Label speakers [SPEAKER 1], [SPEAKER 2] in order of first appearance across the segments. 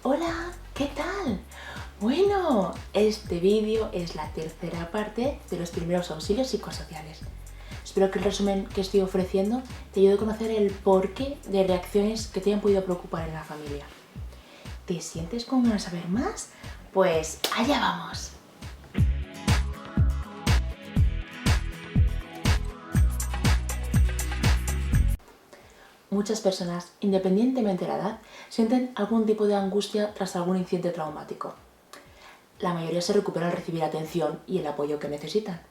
[SPEAKER 1] Hola, ¿qué tal? Bueno, este vídeo es la tercera parte de los primeros auxilios psicosociales. Espero que el resumen que estoy ofreciendo te ayude a conocer el porqué de reacciones que te han podido preocupar en la familia. ¿Te sientes con ganas de saber más? Pues allá vamos. Muchas personas, independientemente de la edad, sienten algún tipo de angustia tras algún incidente traumático. La mayoría se recupera al recibir atención y el apoyo que necesitan.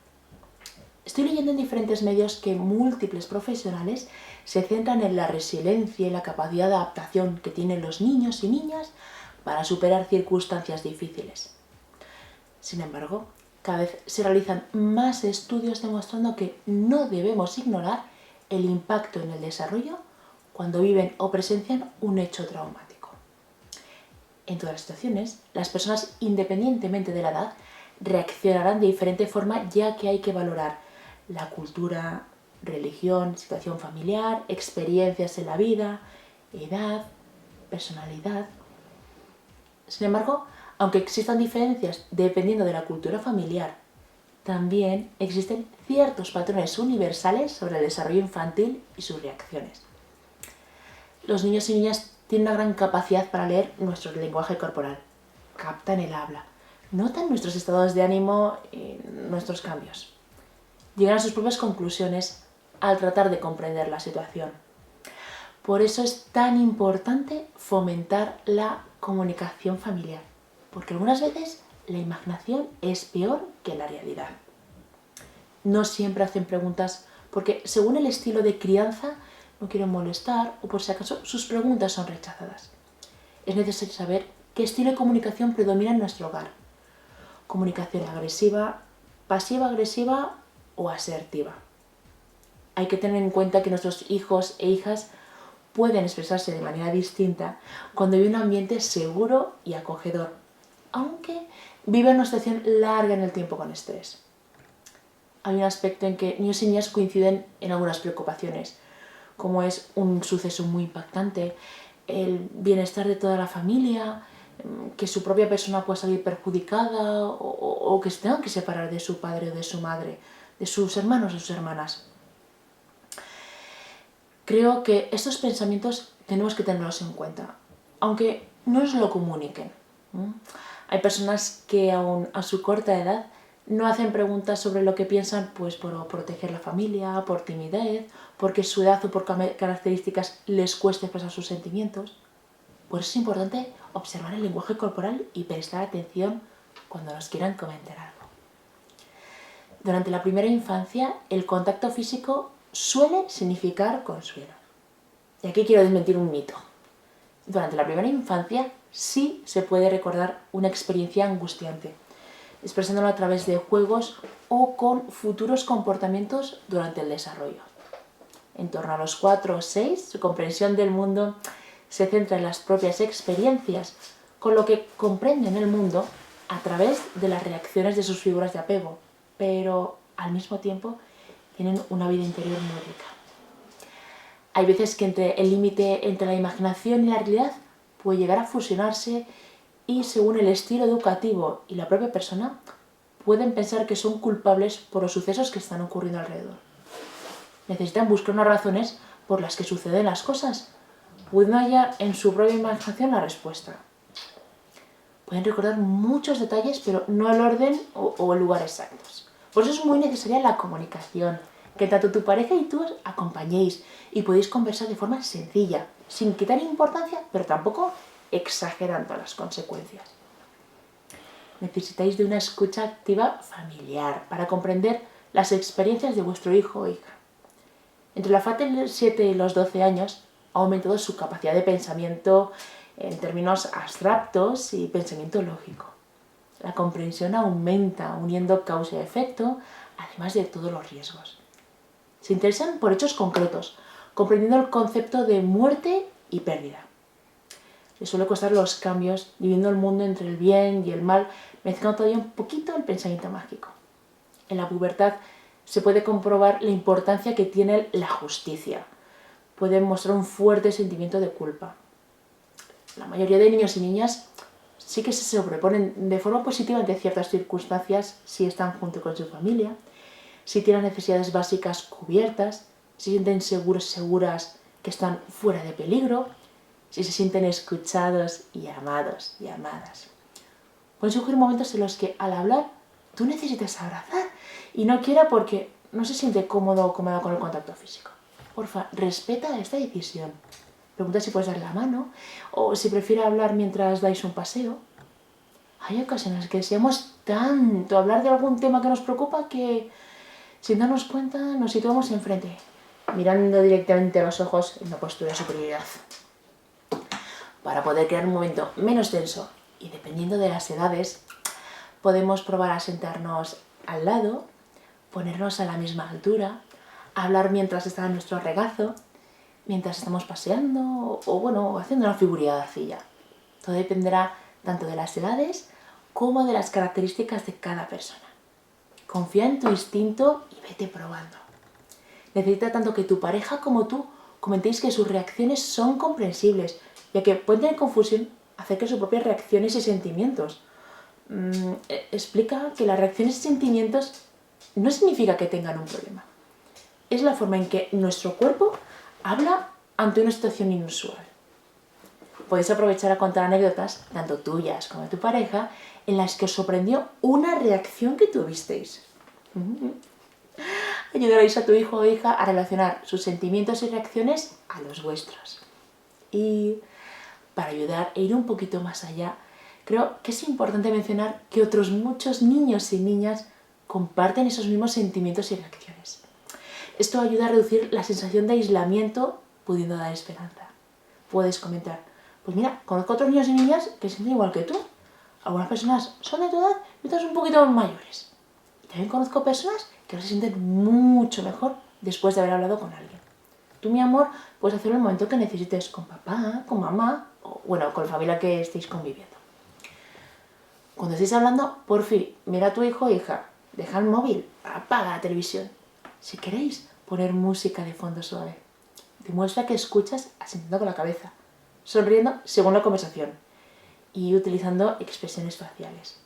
[SPEAKER 1] Estoy leyendo en diferentes medios que múltiples profesionales se centran en la resiliencia y la capacidad de adaptación que tienen los niños y niñas para superar circunstancias difíciles. Sin embargo, cada vez se realizan más estudios demostrando que no debemos ignorar el impacto en el desarrollo cuando viven o presencian un hecho traumático. En todas las situaciones, las personas, independientemente de la edad, reaccionarán de diferente forma, ya que hay que valorar la cultura, religión, situación familiar, experiencias en la vida, edad, personalidad. Sin embargo, aunque existan diferencias dependiendo de la cultura familiar, también existen ciertos patrones universales sobre el desarrollo infantil y sus reacciones. Los niños y niñas tienen una gran capacidad para leer nuestro lenguaje corporal, captan el habla, notan nuestros estados de ánimo y nuestros cambios. Llegan a sus propias conclusiones al tratar de comprender la situación. Por eso es tan importante fomentar la comunicación familiar, porque algunas veces la imaginación es peor que la realidad. No siempre hacen preguntas porque, según el estilo de crianza, no quieren molestar o por si acaso sus preguntas son rechazadas. Es necesario saber qué estilo de comunicación predomina en nuestro hogar. Comunicación agresiva, pasiva-agresiva o asertiva. Hay que tener en cuenta que nuestros hijos e hijas pueden expresarse de manera distinta cuando vive un ambiente seguro y acogedor, aunque vive una situación larga en el tiempo con estrés. Hay un aspecto en que niños y niñas coinciden en algunas preocupaciones, como es un suceso muy impactante, el bienestar de toda la familia, que su propia persona pueda salir perjudicada o que se tengan que separar de su padre o de su madre, de sus hermanos o sus hermanas. Creo que estos pensamientos tenemos que tenerlos en cuenta, aunque no nos lo comuniquen. Hay personas que aún a su corta edad no hacen preguntas sobre lo que piensan, pues por proteger la familia, por timidez, porque su edad o por características les cueste expresar sus sentimientos. Por eso es importante observar el lenguaje corporal y prestar atención cuando nos quieran comentar algo. Durante la primera infancia, el contacto físico suele significar consuelo. Y aquí quiero desmentir un mito. Durante la primera infancia sí se puede recordar una experiencia angustiante, expresándolo a través de juegos o con futuros comportamientos durante el desarrollo. En torno a los 4 o 6, su comprensión del mundo se centra en las propias experiencias, con lo que comprenden el mundo a través de las reacciones de sus figuras de apego, pero al mismo tiempo tienen una vida interior muy rica. Hay veces que el límite entre la imaginación y la realidad puede llegar a fusionarse y, según el estilo educativo y la propia persona, pueden pensar que son culpables por los sucesos que están ocurriendo alrededor. Necesitan buscar unas razones por las que suceden las cosas, pueden hallar en su propia imaginación la respuesta. Pueden recordar muchos detalles, pero no el orden o el lugar exactos. Por eso es muy necesaria la comunicación, que tanto tu pareja y tú os acompañéis y podéis conversar de forma sencilla, sin quitar importancia, pero tampoco exagerando las consecuencias. Necesitáis de una escucha activa familiar para comprender las experiencias de vuestro hijo o hija. Entre la fase de 7 y los 12 años ha aumentado su capacidad de pensamiento en términos abstractos y pensamiento lógico. La comprensión aumenta uniendo causa y efecto, además de todos los riesgos. Se interesan por hechos concretos, comprendiendo el concepto de muerte y pérdida. Les suele costar los cambios, viviendo el mundo entre el bien y el mal, mezclando todavía un poquito el pensamiento mágico. En la pubertad se puede comprobar la importancia que tiene la justicia. Pueden mostrar un fuerte sentimiento de culpa. La mayoría de niños y niñas sí que se sobreponen de forma positiva ante ciertas circunstancias si están junto con su familia, si tienen necesidades básicas cubiertas, si se sienten seguros, seguras que están fuera de peligro, si se sienten escuchados y amados y amadas. Pueden surgir momentos en los que al hablar tú necesitas abrazar y no quiera porque no se siente cómodo o cómoda con el contacto físico. Porfa, respeta esta decisión. Pregunta si puedes dar la mano o si prefiere hablar mientras dais un paseo. Hay ocasiones que deseamos tanto hablar de algún tema que nos preocupa que, sin darnos cuenta, nos situamos enfrente, mirando directamente a los ojos en una postura de superioridad. Para poder crear un momento menos tenso y dependiendo de las edades, podemos probar a sentarnos al lado, ponernos a la misma altura, hablar mientras está en nuestro regazo, mientras estamos paseando o bueno, haciendo una figurilla de arcilla. Todo dependerá tanto de las edades como de las características de cada persona. Confía en tu instinto y vete probando. Necesita tanto que tu pareja como tú comentéis que sus reacciones son comprensibles, ya que pueden tener confusión acerca de sus propias reacciones y sentimientos. Explica que las reacciones y sentimientos no significa que tengan un problema. Es la forma en que nuestro cuerpo habla ante una situación inusual. Podéis aprovechar a contar anécdotas, tanto tuyas como de tu pareja, en las que os sorprendió una reacción que tuvisteis. Ayudaréis a tu hijo o hija a relacionar sus sentimientos y reacciones a los vuestros. Y para ayudar e ir un poquito más allá, creo que es importante mencionar que otros muchos niños y niñas comparten esos mismos sentimientos y reacciones. Esto ayuda a reducir la sensación de aislamiento, pudiendo dar esperanza. Puedes comentar, pues mira, conozco a otros niños y niñas que se sienten igual que tú. Algunas personas son de tu edad y otras un poquito mayores. Y también conozco personas que se sienten mucho mejor después de haber hablado con alguien. Tú, mi amor, puedes hacerlo en el momento que necesites con papá, con mamá o, bueno, con la familia que estéis conviviendo. Cuando estéis hablando, por fin, mira a tu hijo o hija, deja el móvil, apaga la televisión. Si queréis, poner música de fondo suave. Demuestra que escuchas asintiendo con la cabeza, sonriendo según la conversación y utilizando expresiones faciales.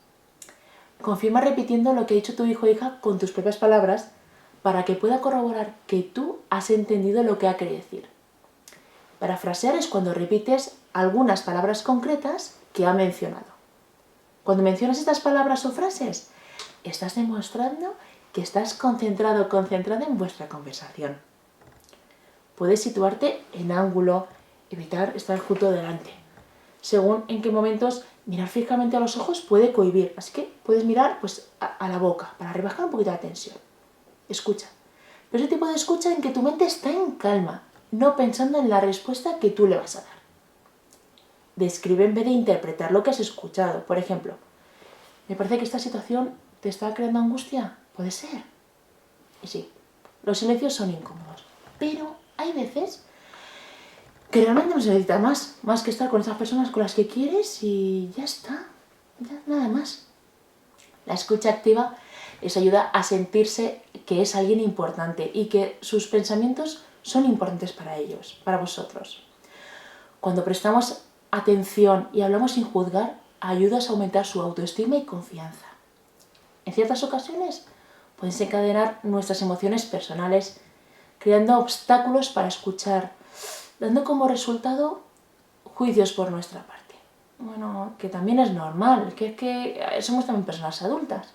[SPEAKER 1] Confirma repitiendo lo que ha dicho tu hijo o hija con tus propias palabras para que pueda corroborar que tú has entendido lo que ha querido decir. Parafrasear es cuando repites algunas palabras concretas que ha mencionado. Cuando mencionas estas palabras o frases, estás demostrando que estás concentrado o concentrada en vuestra conversación. Puedes situarte en ángulo, evitar estar justo delante. Según en qué momentos mirar fijamente a los ojos puede cohibir, así que puedes mirar pues, a la boca para rebajar un poquito la tensión. Escucha. Pero ese tipo de escucha en que tu mente está en calma, no pensando en la respuesta que tú le vas a dar. Describe en vez de interpretar lo que has escuchado. Por ejemplo, me parece que esta situación te está creando angustia. Puede ser. Y sí, los silencios son incómodos. Pero hay veces que realmente no se necesita más que estar con esas personas con las que quieres y ya está. Ya, nada más. La escucha activa les ayuda a sentirse que es alguien importante y que sus pensamientos son importantes para ellos, para vosotros. Cuando prestamos atención y hablamos sin juzgar, ayudas a aumentar su autoestima y confianza. En ciertas ocasiones pueden desencadenar nuestras emociones personales, creando obstáculos para escuchar, dando como resultado juicios por nuestra parte. Bueno, que también es normal, que es que somos también personas adultas.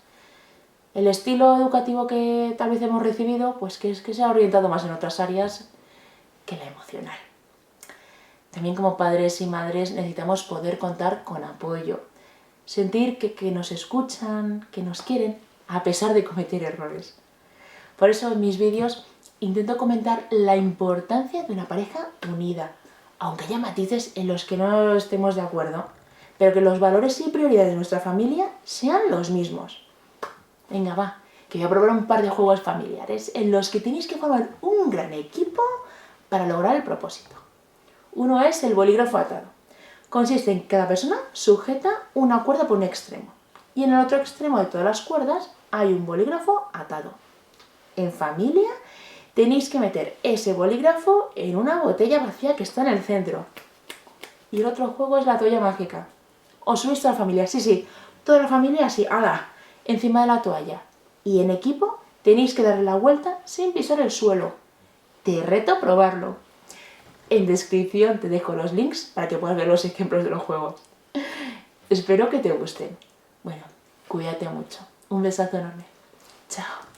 [SPEAKER 1] El estilo educativo que tal vez hemos recibido, pues que es que se ha orientado más en otras áreas que la emocional. También como padres y madres necesitamos poder contar con apoyo, sentir que nos escuchan, que nos quieren, a pesar de cometer errores. Por eso en mis vídeos intento comentar la importancia de una pareja unida, aunque haya matices en los que no estemos de acuerdo, pero que los valores y prioridades de nuestra familia sean los mismos. Venga, va, que voy a probar un par de juegos familiares en los que tenéis que formar un gran equipo para lograr el propósito. Uno es el bolígrafo atado. Consiste en que cada persona sujeta una cuerda por un extremo y en el otro extremo de todas las cuerdas hay un bolígrafo atado. En familia tenéis que meter ese bolígrafo en una botella vacía que está en el centro. Y el otro juego es la toalla mágica. Os subís toda la familia, sí, toda la familia así, ¡hala!, encima de la toalla. Y en equipo tenéis que darle la vuelta sin pisar el suelo. Te reto a probarlo. En descripción te dejo los links para que puedas ver los ejemplos de los juegos. Espero que te gusten. Bueno, cuídate mucho. Un besazo enorme. Chao.